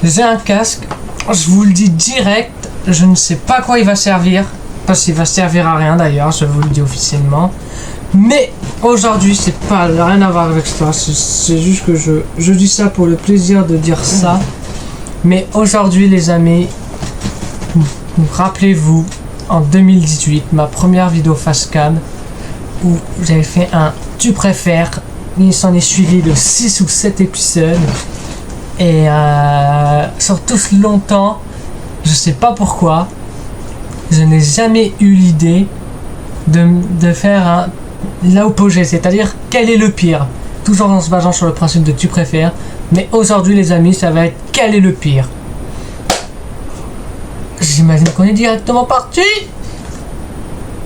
J'ai un casque, je vous le dis direct, je ne sais pas à quoi il va servir, parce qu'il va servir à rien d'ailleurs, je vous le dis officiellement. Mais aujourd'hui, c'est pas rien à voir avec ça, c'est juste que je dis ça pour le plaisir de dire ça. Mais aujourd'hui, les amis, rappelez-vous, en 2018, ma première vidéo facecam, où j'avais fait un tu préfères, il s'en est suivi de 6 ou 7 épisodes. Et sur tous longtemps, je sais pas pourquoi, je n'ai jamais eu l'idée de faire un l'opposé, c'est-à-dire quel est le pire, toujours en se basant sur le principe de tu préfères. Mais aujourd'hui les amis, ça va être quel est le pire. J'imagine qu'on est directement parti.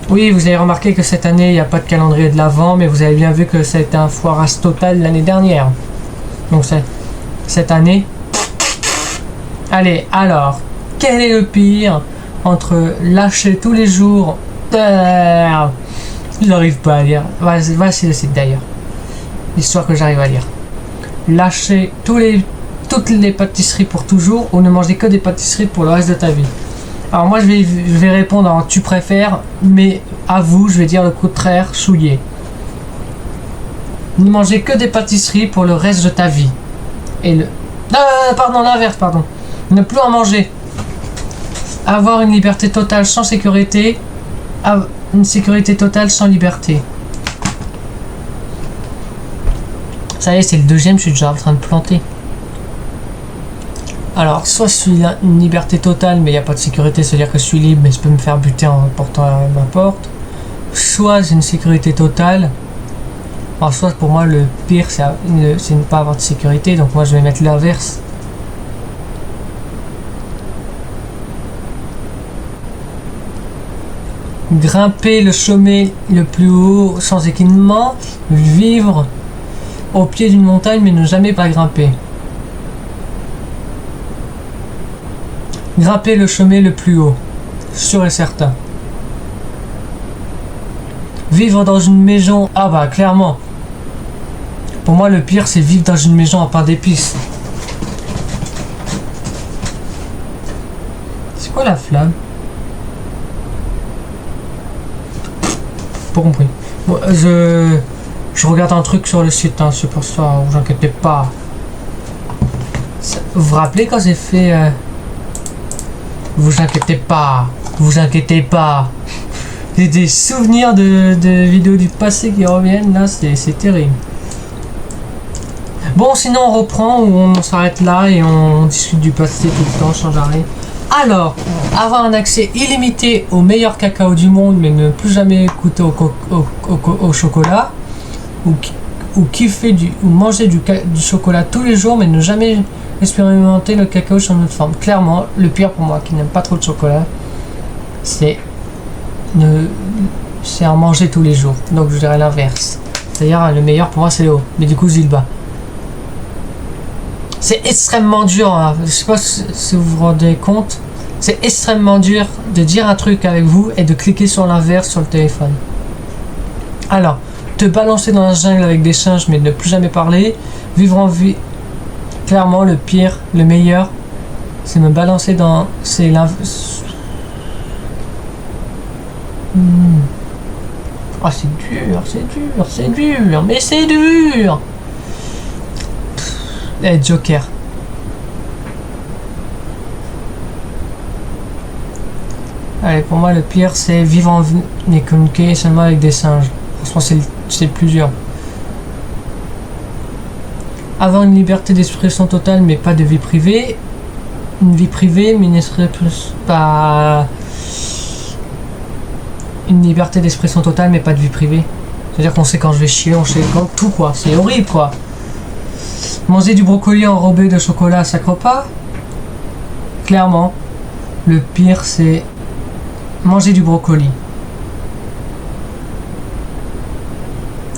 Oui, vous avez remarqué que cette année il n'y a pas de calendrier de l'Avent, mais vous avez bien vu que ça a été un foirasse total l'année dernière. Donc cette année. Allez, alors, quel est le pire entre lâcher tous les jours. J'arrive pas à lire. Va sur le site d'ailleurs. Histoire que j'arrive à lire. Lâcher toutes les pâtisseries pour toujours ou ne manger que des pâtisseries pour le reste de ta vie. Alors moi je vais répondre en tu préfères, mais à vous je vais dire le contraire, souillé. Ne manger que des pâtisseries pour le reste de ta vie. Et l'inverse. Ne plus en manger. Avoir une liberté totale sans sécurité. Une sécurité totale sans liberté. Ça y est, c'est le deuxième, je suis déjà en train de planter. Alors, soit je suis une liberté totale, mais il n'y a pas de sécurité, c'est-à-dire que je suis libre, mais je peux me faire buter en portant ma porte. Soit j'ai une sécurité totale. Alors, soit pour moi, le pire, c'est ne pas avoir de sécurité, donc moi je vais mettre l'inverse. Grimper le sommet le plus haut sans équipement, vivre au pied d'une montagne mais ne jamais pas grimper. Grimper le sommet le plus haut, sûr et certain. Vivre dans une maison, ah bah clairement. Pour moi le pire c'est vivre dans une maison à pain d'épices. C'est quoi la flamme? Pas compris. Bon, je regarde un truc sur le site, hein, c'est pour ça, vous inquiétez pas. Vous vous rappelez quand j'ai fait... Vous inquiétez pas. J'ai des souvenirs de vidéos du passé qui reviennent, là, c'est terrible. Bon, sinon on reprend ou on s'arrête là et on discute du passé tout le temps sans arrêt. Alors, avoir un accès illimité au meilleur cacao du monde, mais ne plus jamais goûter au chocolat, ou manger du chocolat tous les jours, mais ne jamais expérimenter le cacao sous une autre forme. Clairement, le pire pour moi, qui n'aime pas trop de chocolat, c'est en manger tous les jours. Donc je dirais l'inverse. C'est-à-dire, le meilleur pour moi, c'est le haut. Mais du coup, c'est le bas. C'est extrêmement dur, hein. Je sais pas si vous vous rendez compte, c'est extrêmement dur de dire un truc avec vous et de cliquer sur l'inverse sur le téléphone. Alors, te balancer dans la jungle avec des singes mais ne plus jamais parler, vivre en vie, clairement le pire, le meilleur, c'est me balancer dans... c'est l'inverse. Oh c'est dur, mais c'est dur. Joker. Allez, pour moi le pire c'est vivre en vie et communiquer seulement avec des singes. Franchement c'est le plus dur. Avoir une liberté d'expression totale mais pas de vie privée. Une vie privée mais ne serait plus pas... Une liberté d'expression totale mais pas de vie privée. C'est-à-dire qu'on sait quand je vais chier, on sait quand tout quoi. C'est horrible quoi. Manger du brocoli enrobé de chocolat à chaque repas. Clairement, le pire c'est manger du brocoli.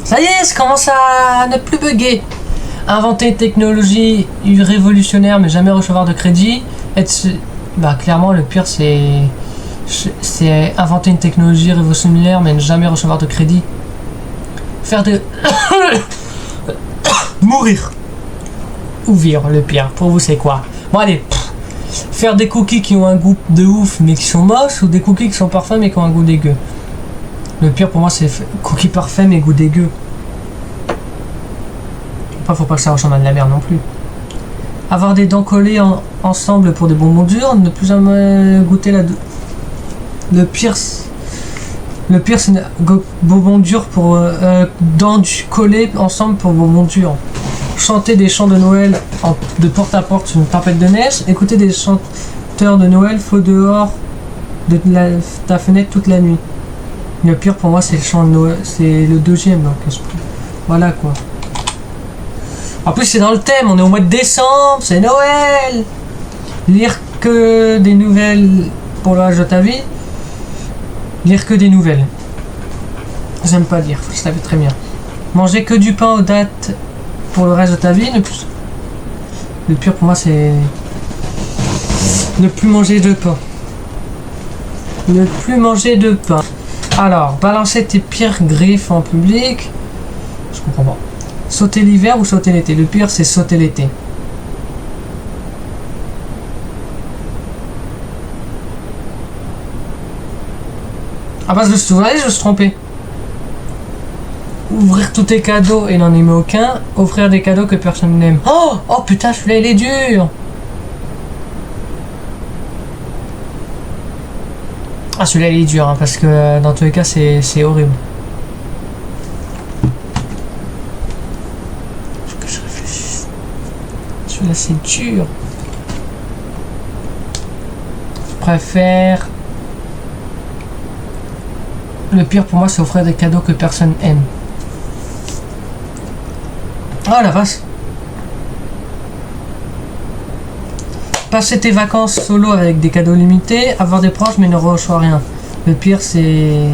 Ça y est, ça commence à ne plus bugger. Inventer une technologie révolutionnaire mais jamais recevoir de crédit. Clairement le pire c'est inventer une technologie révolutionnaire mais ne jamais recevoir de crédit. Faire de... Mourir. Ou vivre, le pire. Pour vous c'est quoi? Bon allez, faire des cookies qui ont un goût de ouf mais qui sont moches, ou des cookies qui sont parfaits mais qui ont un goût dégueu. Le pire pour moi c'est cookies parfaits mais goût dégueu. Après faut pas que ça ressemble à de la merde non plus. Avoir des dents collées ensemble pour des bonbons durs, ne plus jamais goûter le pire c'est bonbons durs pour dents collées ensemble pour bonbons durs. Chanter des chants de Noël de porte à porte sur une tempête de neige, écouter des chanteurs de Noël faux dehors de ta fenêtre toute la nuit. Le pire pour moi c'est le chant de Noël, c'est le deuxième donc voilà quoi. En plus c'est dans le thème, on est au mois de décembre, c'est Noël. Lire que des nouvelles pour le reste de ta vie. Lire que des nouvelles. J'aime pas lire, je savais très bien. Manger que du pain aux dates pour le reste de ta vie. Le pire pour moi c'est ne plus manger de pain. Ne plus manger de pain. Alors, balancer tes pires griffes en public. Je comprends pas. Sauter l'hiver ou sauter l'été? Le pire c'est sauter l'été. À base de se trouver, je me suis trompé. Ouvrir tous tes cadeaux et n'en aimer aucun. Offrir des cadeaux que personne n'aime. Oh putain, celui-là il est dur. Ah celui-là il est dur hein, parce que dans tous les cas c'est horrible. Faut que je réfléchisse. Celui-là c'est dur. Je préfère... Le pire pour moi c'est offrir des cadeaux que personne aime. Oh la vache. Passer tes vacances solo avec des cadeaux limités, avoir des proches mais ne recevoir rien. Le pire c'est...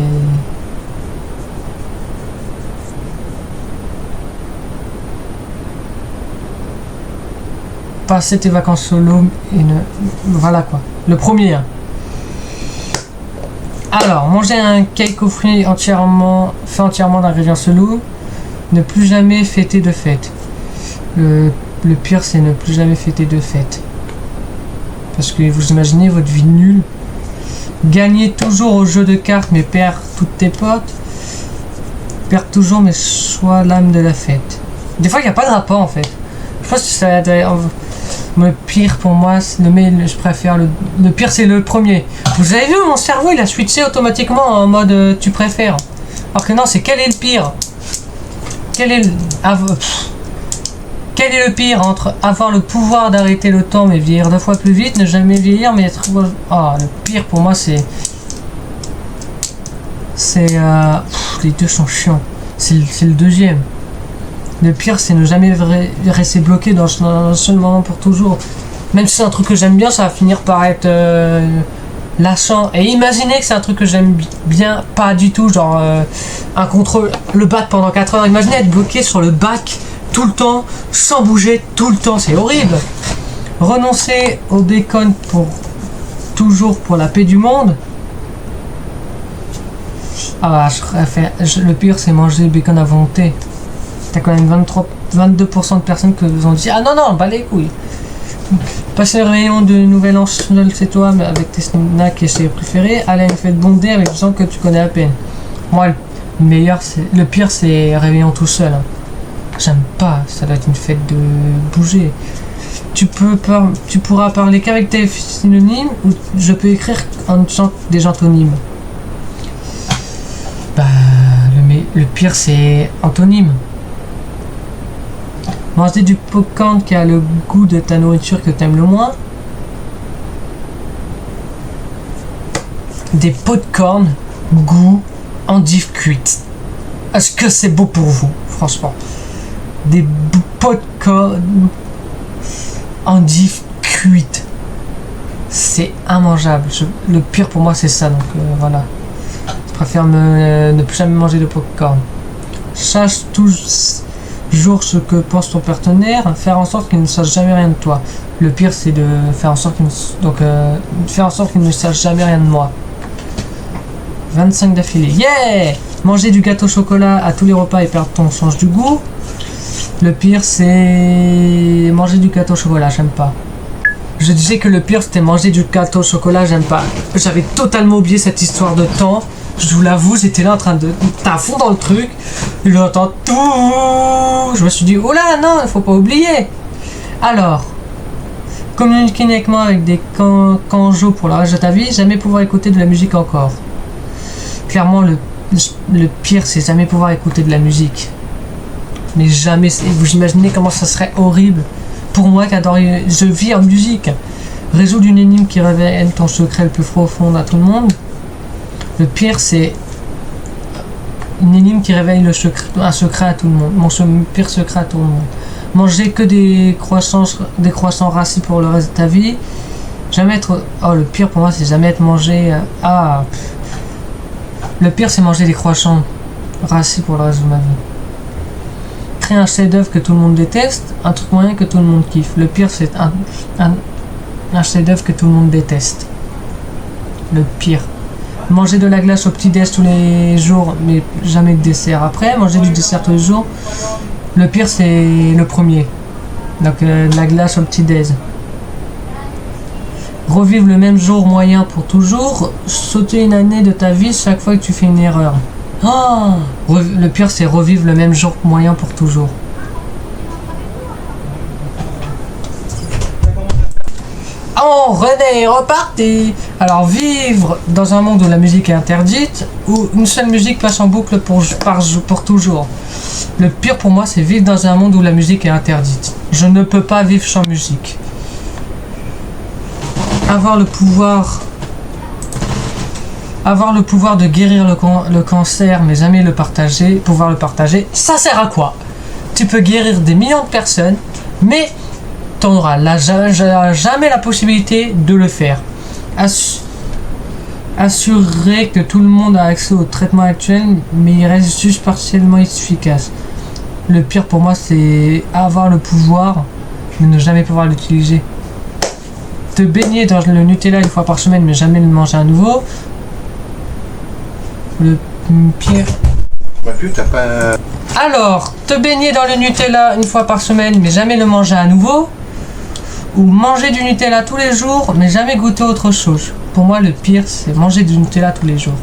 Passer tes vacances solo et ne... Voilà quoi. Le premier. Alors, manger un cake aux fruits fait entièrement d'ingrédients chelous. Ne plus jamais fêter de fête. Le pire c'est ne plus jamais fêter de fête. Parce que vous imaginez votre vie nulle. Gagner toujours au jeu de cartes mais perdre toutes tes potes. Perdre toujours mais sois l'âme de la fête. Des fois il n'y a pas de rapport en fait. Je pense que ça le pire pour moi, je préfère le pire c'est le premier. Vous avez vu mon cerveau il a switché automatiquement en mode tu préfères. Alors que non c'est quel est le pire? Quel est le pire entre avoir le pouvoir d'arrêter le temps mais vieillir 2 fois plus vite, ne jamais vieillir mais être... le pire pour moi c'est... les deux sont chiants. C'est le deuxième. Le pire c'est ne jamais rester bloqué dans un seul moment pour toujours. Même si c'est un truc que j'aime bien, ça va finir par être lassant. Et imaginez que c'est un truc que j'aime bien, pas du tout, genre un contrôle, le bac pendant 4 heures. Imaginez être bloqué sur le bac tout le temps, sans bouger tout le temps, c'est horrible. Renoncer au bacon pour toujours pour la paix du monde. Le pire c'est manger le bacon à volonté. T'as quand même 22% de personnes qui vous ont dit ah non bah les couilles. Passer le rayon de Nouvel An seul chez toi mais avec tes snacks et ses préférés. Aller à une fête bondée avec des gens que tu connais à peine. Moi le pire c'est réveillon tout seul. J'aime pas, ça doit être une fête de bouger. Tu pourras parler qu'avec tes synonymes ou je peux écrire en utilisant des antonymes. Le pire c'est antonyme. Manger du popcorn qui a le goût de ta nourriture que t'aimes le moins. Des popcorn goût endive cuite. Est-ce que c'est beau pour vous, franchement? Des popcorn endive cuite. C'est immangeable. Le pire pour moi c'est ça, donc voilà. Je préfère ne plus jamais manger de popcorn. Sache toujours ce que pense ton partenaire, faire en sorte qu'il ne sache jamais rien de toi. Le pire c'est de faire en sorte qu'il ne sache jamais rien de moi. 25 d'affilée. Yeah! Manger du gâteau au chocolat à tous les repas et perdre ton sens du goût. Le pire c'est manger du gâteau au chocolat, j'aime pas. Je disais que le pire c'était manger du gâteau au chocolat, j'aime pas. J'avais totalement oublié cette histoire de temps. Je vous l'avoue, j'étais là en train de à fond dans le truc. Et j'entends tout. Je me suis dit, oh là, non, il faut pas oublier. Alors, communiquer uniquement avec des kanjos pour le reste de ta vie, jamais pouvoir écouter de la musique encore. Clairement, le pire, c'est jamais pouvoir écouter de la musique. Mais jamais, vous imaginez comment ça serait horrible pour moi qui adore, je vis en musique. Résoudre une énigme qui révèle ton secret le plus profond à tout le monde. Le pire, c'est une énigme qui réveille un secret à tout le monde. Mon pire secret à tout le monde. Manger que des croissants rassis pour le reste de ta vie. Jamais être... Oh, le pire pour moi, c'est jamais être mangé... Le pire, c'est manger des croissants rassis pour le reste de ma vie. Créer un chef-d'œuvre que tout le monde déteste, un truc moyen que tout le monde kiffe. Le pire, c'est un chef-d'œuvre que tout le monde déteste. Le pire. Manger de la glace au petit-déj tous les jours, mais jamais de dessert après. Manger du dessert tous les jours. Le pire, c'est le premier. Donc, la glace au petit-déj. Revivre le même jour moyen pour toujours. Sauter une année de ta vie chaque fois que tu fais une erreur. Le pire, c'est revivre le même jour moyen pour toujours. Oh, René est reparti. Alors, vivre dans un monde où la musique est interdite, où une seule musique passe en boucle pour toujours. Le pire pour moi, c'est vivre dans un monde où la musique est interdite. Je ne peux pas vivre sans musique. Avoir le pouvoir de guérir le cancer, mais jamais pouvoir le partager, ça sert à quoi? Tu peux guérir des millions de personnes, mais tu n'auras jamais la possibilité de le faire. Assurer que tout le monde a accès au traitement actuel, mais il reste juste partiellement efficace. Le pire pour moi, c'est avoir le pouvoir, mais ne jamais pouvoir l'utiliser. Te baigner dans le Nutella une fois par semaine, mais jamais le manger à nouveau. Le pire. Alors, te baigner dans le Nutella une fois par semaine, mais jamais le manger à nouveau. Ou manger du Nutella tous les jours, mais jamais goûter autre chose. Pour moi, le pire, c'est manger du Nutella tous les jours.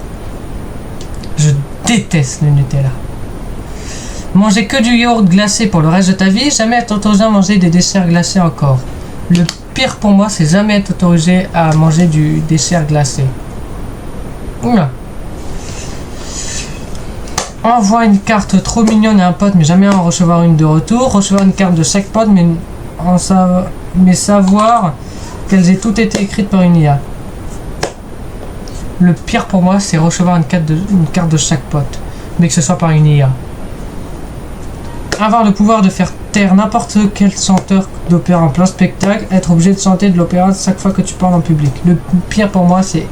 Je déteste le Nutella. Manger que du yaourt glacé pour le reste de ta vie, jamais être autorisé à manger des desserts glacés encore. Le pire pour moi, c'est jamais être autorisé à manger du dessert glacé. Oula. Envoie une carte trop mignonne à un pote, mais jamais en recevoir une de retour. Recevoir une carte de chaque pote, mais savoir qu'elles aient toutes été écrites par une IA. Le pire pour moi, c'est recevoir une carte de chaque pote, mais que ce soit par une IA. Avoir le pouvoir de faire taire n'importe quel chanteur d'opéra en plein spectacle, être obligé de chanter de l'opéra chaque fois que tu parles en public. Le pire pour moi, c'est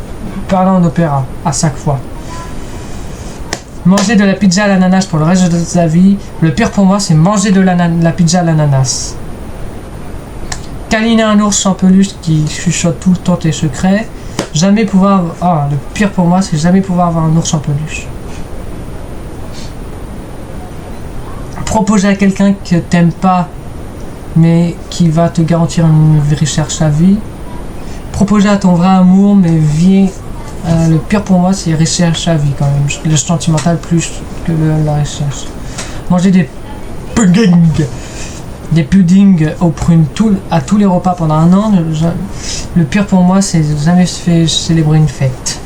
parler en opéra à chaque fois. Manger de la pizza à l'ananas pour le reste de ta vie. Le pire pour moi, c'est manger de la pizza à l'ananas. Câliner un ours sans peluche qui chuchote tout le temps tes secrets. Jamais pouvoir... le pire pour moi, c'est jamais pouvoir avoir un ours en peluche. Proposer à quelqu'un que t'aimes pas, mais qui va te garantir une recherche à vie. Proposer à ton vrai amour, mais le pire pour moi, c'est recherche à vie quand même. Le sentimental plus que la recherche. Manger des puddings aux prunes à tous les repas pendant un an. Le pire pour moi, c'est jamais fait célébrer une fête.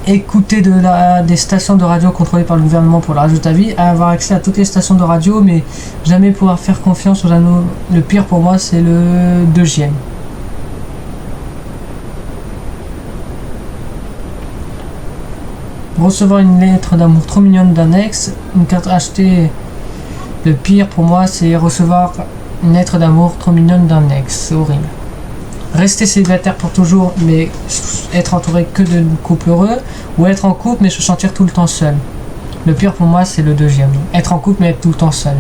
Écouter des stations de radio contrôlées par le gouvernement pour le reste de ta vie, avoir accès à toutes les stations de radio, mais jamais pouvoir faire confiance aux anneaux. Le pire pour moi, c'est le deuxième. Recevoir une lettre d'amour trop mignonne d'un ex, une carte achetée. Le pire pour moi, c'est recevoir une lettre d'amour trop mignonne d'un ex. C'est horrible. Rester célibataire pour toujours, mais être entouré que de couples heureux, ou être en couple mais se sentir tout le temps seul. Le pire pour moi, c'est le deuxième. Être en couple mais être tout le temps seul.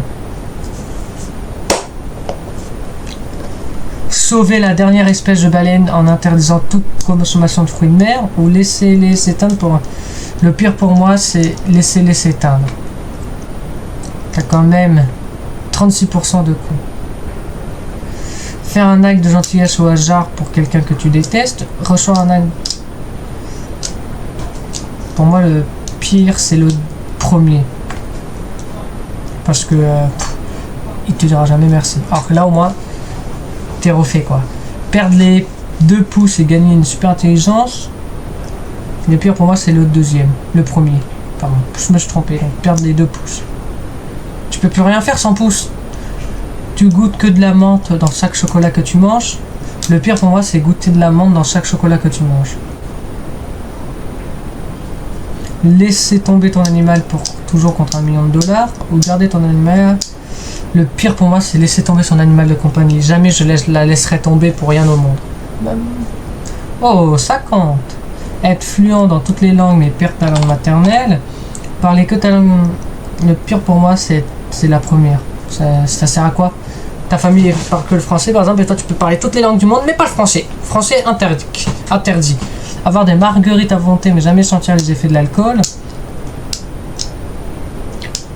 Sauver la dernière espèce de baleine en interdisant toute consommation de fruits de mer, ou laisser-les s'éteindre pour... Le pire pour moi, c'est laisser-les s'éteindre. T'as quand même 36% de coups. Faire un acte de gentillesse au hasard pour quelqu'un que tu détestes. Reçois un acte. Pour moi, le pire, c'est le premier. Parce que il te dira jamais merci. Alors que là, au moins, t'es refait quoi. Perdre les 2 pouces et gagner une super intelligence. Le pire pour moi, c'est le deuxième. Le premier. Pardon, je me suis trompé. Donc, perdre les 2 pouces. Tu peux plus rien faire sans pouces. Tu goûtes que de la menthe dans chaque chocolat que tu manges. Le pire pour moi, c'est goûter de la menthe dans chaque chocolat que tu manges. Laisser tomber ton animal pour toujours contre $1 million. Ou garder ton animal. Le pire pour moi, c'est laisser tomber son animal de compagnie. Jamais je la laisserai tomber pour rien au monde. Oh, ça compte. Être fluent dans toutes les langues mais perdre ta langue maternelle. Parler que ta langue. Le pire pour moi, c'est la première. Ça sert à quoi? Ta famille parle que le français par exemple et toi tu peux parler toutes les langues du monde mais pas le français. Français interdit. Avoir des marguerites à volonté mais jamais sentir les effets de l'alcool.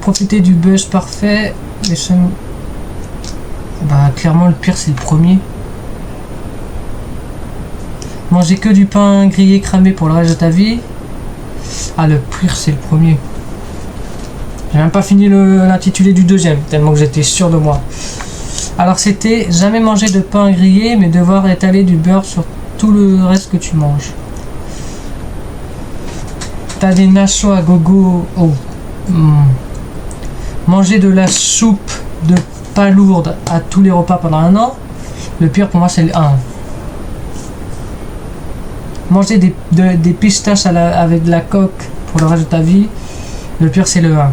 Profiter du buzz parfait. Bah clairement le pire c'est le premier. Manger que du pain grillé cramé pour le reste de ta vie. Ah le pire c'est le premier. J'ai même pas fini l'intitulé du deuxième, tellement que j'étais sûr de moi. Alors c'était jamais manger de pain grillé, mais devoir étaler du beurre sur tout le reste que tu manges. T'as des nachos à gogo. Oh. Manger de la soupe de palourde à tous les repas pendant 1 an. Le pire pour moi c'est le 1. Manger des pistaches avec de la coque pour le reste de ta vie. Le pire c'est le 1.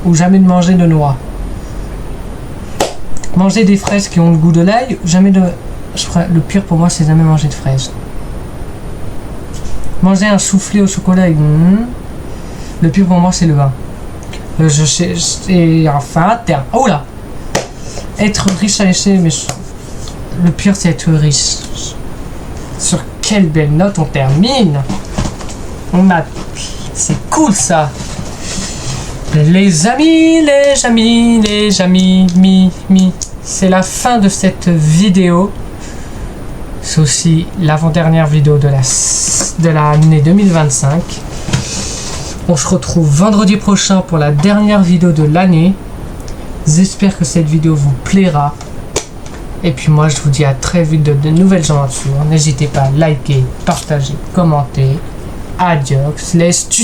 Ou jamais de manger de noix. Manger des fraises qui ont le goût de l'ail. Jamais de... Le pire pour moi c'est jamais manger de fraises. Manger un soufflé au chocolat avec... Le pire pour moi c'est le 1. Et enfin, oh là. Être riche à l'échelle, mais... Le pire c'est être riche. Sur quelle belle note on termine. C'est cool ça. Les amis, c'est la fin de cette vidéo. C'est aussi l'avant-dernière vidéo de l'année 2025. On se retrouve vendredi prochain pour la dernière vidéo de l'année. J'espère que cette vidéo vous plaira. Et puis moi, je vous dis à très vite de nouvelles aventures. N'hésitez pas à liker, partager, commenter. Adios les studios.